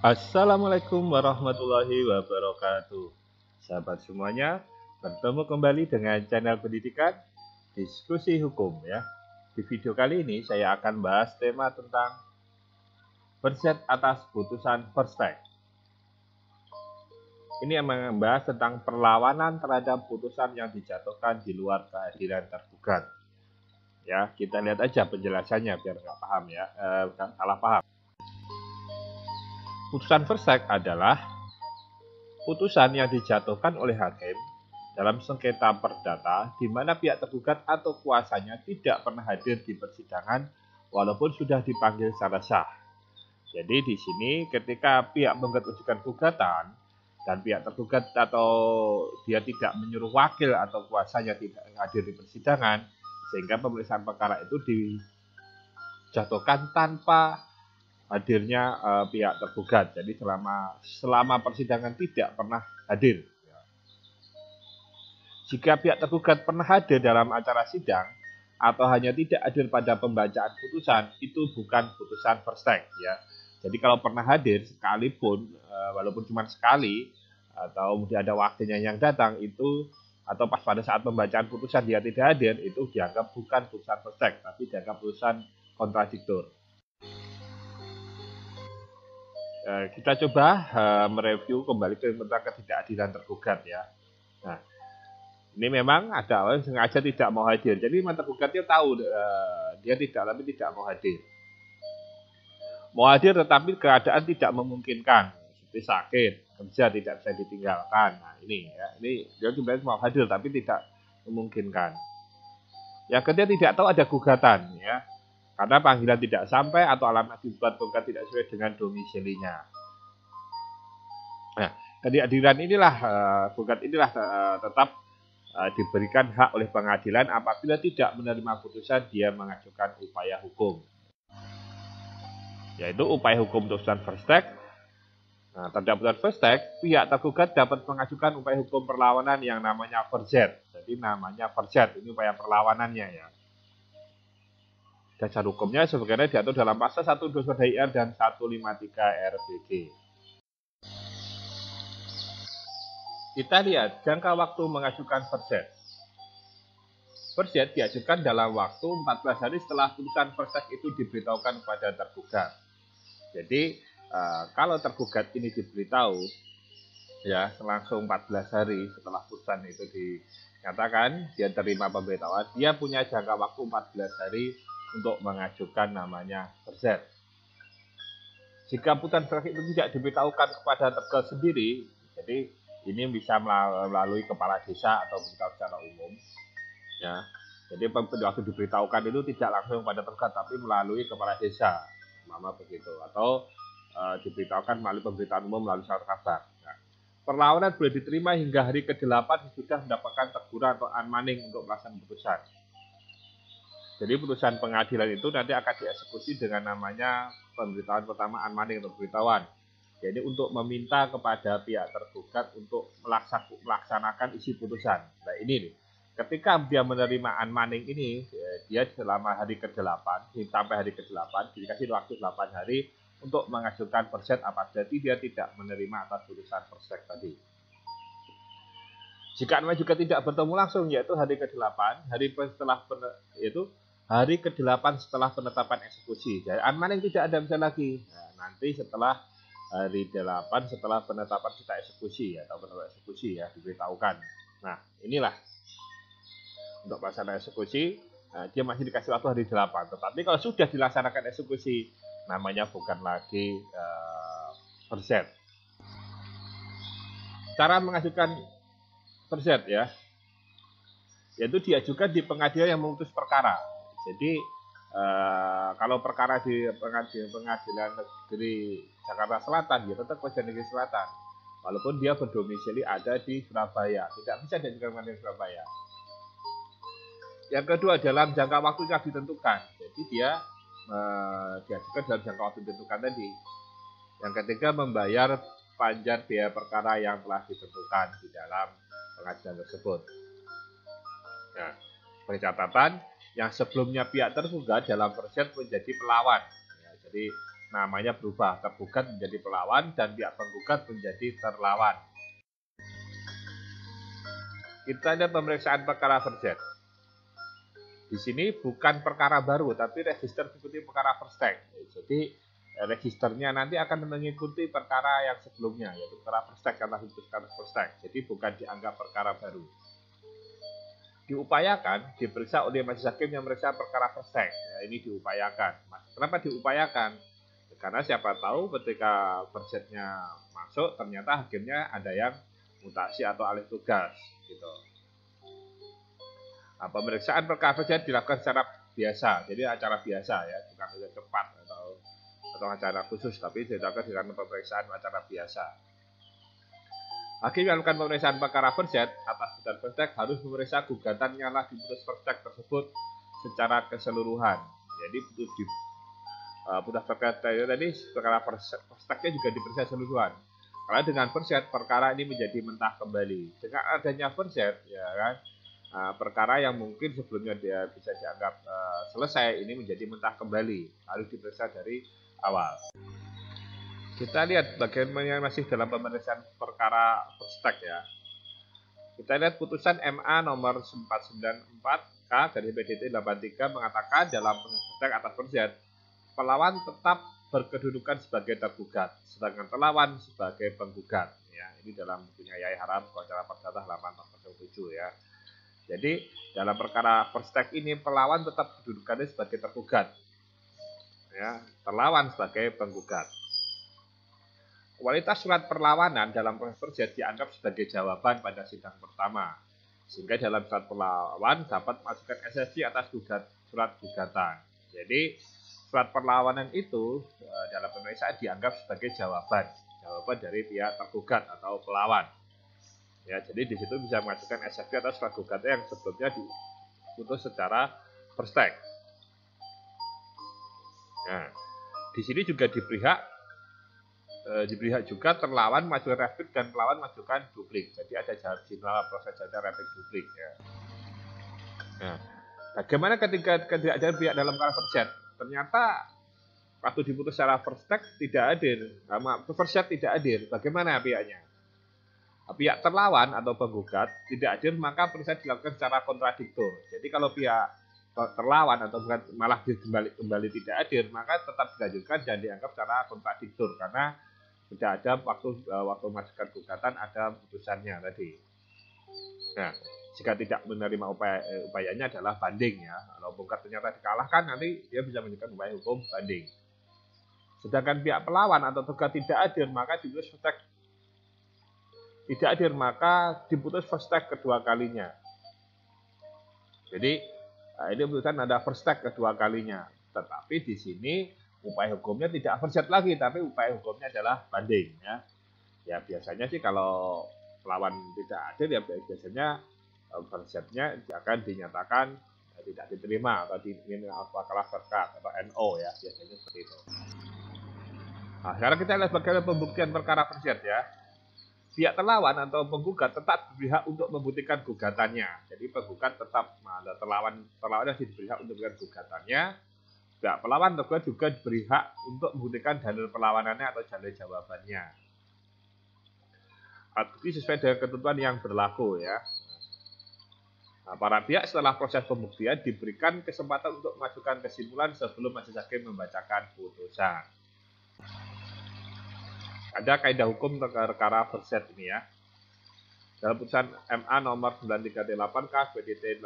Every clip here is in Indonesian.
Assalamualaikum warahmatullahi wabarakatuh. Sahabat semuanya, bertemu kembali dengan channel pendidikan Diskusi Hukum ya. Di video kali ini saya akan bahas tema tentang berset atas putusan Verstek. Ini yang membahas tentang perlawanan terhadap putusan yang dijatuhkan di luar kehadiran tergugat. Ya, kita lihat aja penjelasannya biar nggak paham ya, salah paham. Putusan Verstek adalah putusan yang dijatuhkan oleh hakim dalam sengketa perdata di mana pihak tergugat atau kuasanya tidak pernah hadir di persidangan walaupun sudah dipanggil secara sah. Jadi di sini ketika pihak mengajukan gugatan dan pihak tergugat atau dia tidak menyuruh wakil atau kuasanya tidak hadir di persidangan sehingga pemeriksaan perkara itu dijatuhkan tanpa hadirnya pihak tergugat. Jadi selama persidangan tidak pernah hadir. Jika pihak tergugat pernah hadir dalam acara sidang atau hanya tidak hadir pada pembacaan putusan, itu bukan putusan Verstek ya. Jadi kalau pernah hadir sekalipun, walaupun cuma sekali atau kemudian ada wakilnya yang datang itu atau pas pada saat pembacaan putusan dia tidak hadir, itu dianggap bukan putusan Verstek, tapi dianggap putusan kontradiktor. Kita coba mereview kembali tentang ketidakadilan tergugat ya. Nah, ini memang ada orang yang sengaja tidak mau hadir. Jadi tergugatnya tahu dia tidak mau hadir. Mau hadir tetapi keadaan tidak memungkinkan, seperti sakit, kerja tidak bisa ditinggalkan. Nah ini ya, ini dia sebenarnya mau hadir tapi tidak memungkinkan. Yang kedua tidak tahu ada gugatan ya, karena panggilan tidak sampai atau alamat dibuat gugat tidak sesuai dengan domisilinya. Nah, ketidakadilan inilah gugat inilah tetap diberikan hak oleh pengadilan apabila tidak menerima putusan dia mengajukan upaya hukum, yaitu upaya hukum putusan Verstek. Nah, terhadap putusan Verstek, pihak tergugat dapat mengajukan upaya hukum perlawanan yang namanya verset. Jadi namanya verset, ini upaya perlawanannya ya. Dasar hukumnya sebagaimana diatur dalam pasal 122 HIR dan 153 RBG. Kita lihat jangka waktu mengajukan verset. Verset diajukan dalam waktu 14 hari setelah putusan Verstek itu diberitahukan kepada tergugat. Jadi kalau tergugat ini diberitahu ya langsung 14 hari setelah putusan itu dinyatakan dia terima pemberitahuan, dia punya jangka waktu 14 hari untuk mengajukan namanya verset. Jika putusan Verstek itu tidak diberitahukan kepada tergugat sendiri, jadi ini bisa melalui kepala desa atau beritahu secara umum ya. Jadi waktu diberitahukan itu tidak langsung pada tergugat tapi melalui kepala desa, mama begitu, atau diberitahukan melalui pemberitaan umum melalui surat kabar. Nah, perlawanan boleh diterima hingga hari ke-8 sudah mendapatkan teguran atau unmanning untuk melaksanakan putusan. Jadi putusan pengadilan itu nanti akan dieksekusi dengan namanya pemberitahuan pertama unmanning atau pemberitahuan. Jadi untuk meminta kepada pihak tergugat untuk melaksanakan isi putusan. Nah ini nih, ketika dia menerima unmanning ini, dia selama hari ke-8 sampai hari ke-8 dikasih waktu 8 hari untuk mengajukan verset apabila dia tidak menerima atas putusan Verstek tadi. Jika juga tidak bertemu langsung, yaitu hari ke-8, hari ke-8 setelah penetapan eksekusi. Jadi unmanning tidak ada bisa lagi. Nah, nanti setelah hari 8 setelah penetapan kita eksekusi ya, atau penetapan eksekusi ya diberitahukan. Nah, inilah untuk pelaksanaan eksekusi, dia masih dikasih waktu hari 8. Tetapi kalau sudah dilaksanakan eksekusi, namanya bukan lagi verset. Cara mengajukan verset ya, yaitu diajukan di pengadilan yang memutus perkara. Jadi kalau perkara di pengadilan negeri Jakarta Selatan, dia tetap pengadilan negeri Selatan, walaupun dia berdomisili ada di Surabaya, tidak bisa diajukan pengadilan Surabaya. Yang kedua, dalam jangka waktu yang ditentukan. Jadi dia diajukan dalam jangka waktu ditentukan tadi. Yang ketiga, membayar panjar biaya perkara yang telah ditentukan di dalam pengadilan tersebut. Nah, sebagai catatan, yang sebelumnya pihak tergugat dalam verset menjadi pelawan. Ya, jadi namanya berubah, tergugat menjadi pelawan dan pihak penggugat menjadi terlawan. Kita ada pemeriksaan perkara first. Di sini bukan perkara baru, tapi register mengikuti perkara first. Jadi registernya nanti akan mengikuti perkara yang sebelumnya, yaitu perkara first karena diputuskan first. Jadi bukan dianggap perkara baru. Diupayakan diperiksa oleh majelis hakim yang memeriksa perkara first. Ya, ini diupayakan. Kenapa diupayakan? Karena siapa tahu ketika first-nya masuk ternyata hakimnya ada yang mutasi atau alih tugas gitu. Nah, pemeriksaan perkara first dilakukan secara biasa, jadi acara biasa ya, bukan cepat atau acara khusus, tapi dilakukan dengan pemeriksaan acara biasa. Hakim yang melakukan pemeriksaan perkara first atas gugatan first harus memeriksa gugatan yang telah diputus first tersebut secara keseluruhan. Jadi putus perkara tadi perkara first juga diperiksa keseluruhan. Karena dengan first perkara ini menjadi mentah kembali. Dengan adanya first ya kan, perkara yang mungkin sebelumnya dia bisa dianggap selesai ini menjadi mentah kembali, harus diperiksa dari awal. Kita lihat bagaimana masih dalam pemeriksaan perkara first ya. Kita lihat putusan MA nomor 494K dari PDT 83 mengatakan dalam pemeriksaan atas first pelawan tetap berkedudukan sebagai tergugat, sedangkan terlawan sebagai penggugat. Ya, ini dalam bukunya Yai Haram Acara Perdata halaman 47 ya. Jadi dalam perkara first ini pelawan tetap kedudukannya sebagai tergugat, ya, terlawan sebagai penggugat. Kualitas surat perlawanan dalam proses first dianggap sebagai jawaban pada sidang pertama, sehingga dalam surat perlawan dapat masukkan eksepsi atas surat gugatan. Jadi surat perlawanan itu dalam pemeriksaan dianggap sebagai jawaban dari pihak tergugat atau pelawan. Ya, jadi di situ bisa mengajukan eksepsi atas surat gugatan yang sebelumnya diputus secara first. Nah, di sini juga diberi hak juga terlawan majukan replik dan pelawan majukan duplik. Jadi ada jadwal proses replik duplik. Ya. Nah, bagaimana ketika tidak ada pihak dalam perkara first? Ternyata waktu diputus secara first tidak hadir, first tidak hadir. Bagaimana pihaknya? Pihak terlawan atau penggugat tidak hadir, maka periksa dilakukan secara kontradiktor. Jadi kalau pihak terlawan atau malah kembali tidak hadir, maka tetap dilanjutkan dan dianggap secara kontradiktor karena tidak ada waktu masukkan gugatan ada putusannya tadi. Nah, jika tidak menerima upayanya adalah banding ya. Kalau penggugat ternyata dikalahkan, nanti dia bisa mengajukan upaya hukum banding. Sedangkan pihak pelawan atau tergugat tidak hadir, maka diputus first tidak hadir, maka diputus first kedua kalinya. Jadi ini putusan ada first kedua kalinya. Tetapi di sini upaya hukumnya tidak first lagi, tapi upaya hukumnya adalah banding ya. Ya biasanya sih kalau pelawan tidak hadir ya biasanya first-nya akan dinyatakan tidak diterima atau kalah terkat atau NO ya, biasanya seperti itu. Nah, sekarang kita lihat bagaimana pembuktian perkara first ya. Pihak terlawan atau penggugat tetap diberi hak untuk membuktikan gugatannya. Jadi penggugat tetap terlawan yang diberi hak untuk membuktikan gugatannya. Pihak pelawan tergugat juga diberi hak untuk membuktikan dalil perlawanannya atau dalil jawabannya. Ini sesuai dengan ketentuan yang berlaku ya. Nah, para pihak setelah proses pembuktian diberikan kesempatan untuk mengajukan kesimpulan sebelum majelis hakim membacakan putusan. Ada kaidah hukum perkara first ini ya. Dalam putusan MA nomor 938K PDT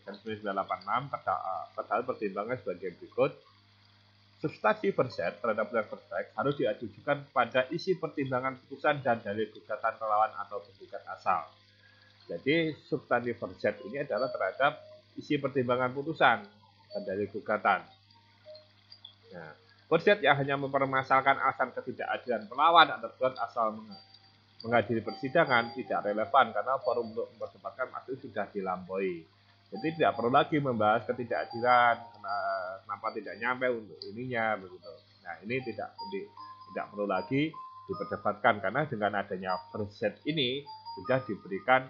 986 terdapat pertimbangan sebagai berikut. Substansi first terhadap first harus diajukan pada isi pertimbangan putusan dan dalil gugatan terlawan atau penggugat asal. Jadi substansi first ini adalah terhadap isi pertimbangan putusan dan dalil gugatan. Nah, first yang hanya mempermasalahkan alasan ketidakadilan pelawan atau tergugat asal menghadiri persidangan tidak relevan karena forum untuk memperdebatkan masalah sudah dilampaui. Jadi tidak perlu lagi membahas ketidakadilan, kenapa tidak nyampe untuk ininya begitu. Nah, ini tidak perlu lagi diperdebatkan karena dengan adanya first ini sudah diberikan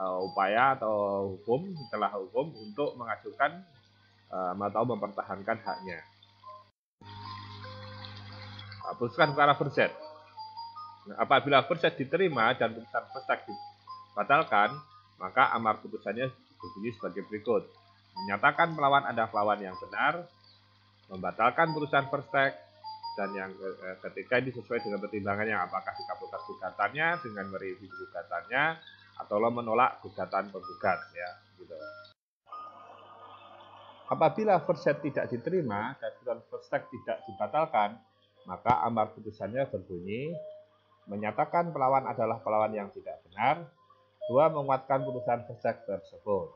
upaya atau setelah hukum untuk mengajukan atau mempertahankan haknya. putusan perkara First. Apabila First diterima dan putusan First dibatalkan, maka amar putusannya berbunyi sebagai berikut. Menyatakan pelawan ada pelawan yang benar, membatalkan putusan First, dan yang ketiga ini sesuai dengan pertimbangannya, apakah dikabulkan gugatannya dengan merevisi gugatannya atau menolak gugatan penggugat, ya gitu. Apabila First tidak diterima dan putusan First tidak dibatalkan, maka amar putusannya berbunyi menyatakan pelawan adalah pelawan yang tidak benar, 2. Menguatkan putusan First tersebut.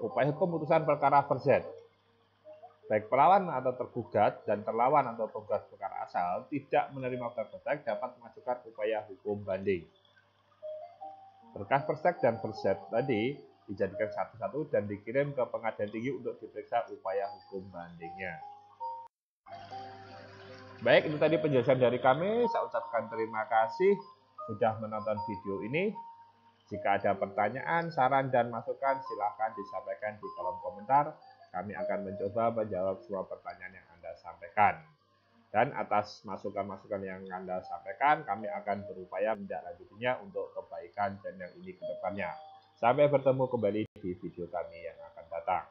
Upaya hukum putusan perkara First. Baik pelawan atau tergugat dan terlawan atau penggugat perkara asal tidak menerima First dapat mengajukan upaya hukum banding. Berkas First dan First tadi dijadikan satu-satu dan dikirim ke pengadilan tinggi untuk diperiksa upaya hukum bandingnya. Baik, itu tadi penjelasan dari kami. Saya ucapkan terima kasih sudah menonton video ini. Jika ada pertanyaan, saran, dan masukan, silakan disampaikan di kolom komentar. Kami akan mencoba menjawab semua pertanyaan yang Anda sampaikan. Dan atas masukan-masukan yang Anda sampaikan, kami akan berupaya menindaklanjutinya untuk kebaikan channel ini ke depannya. Sampai bertemu kembali di video kami yang akan datang.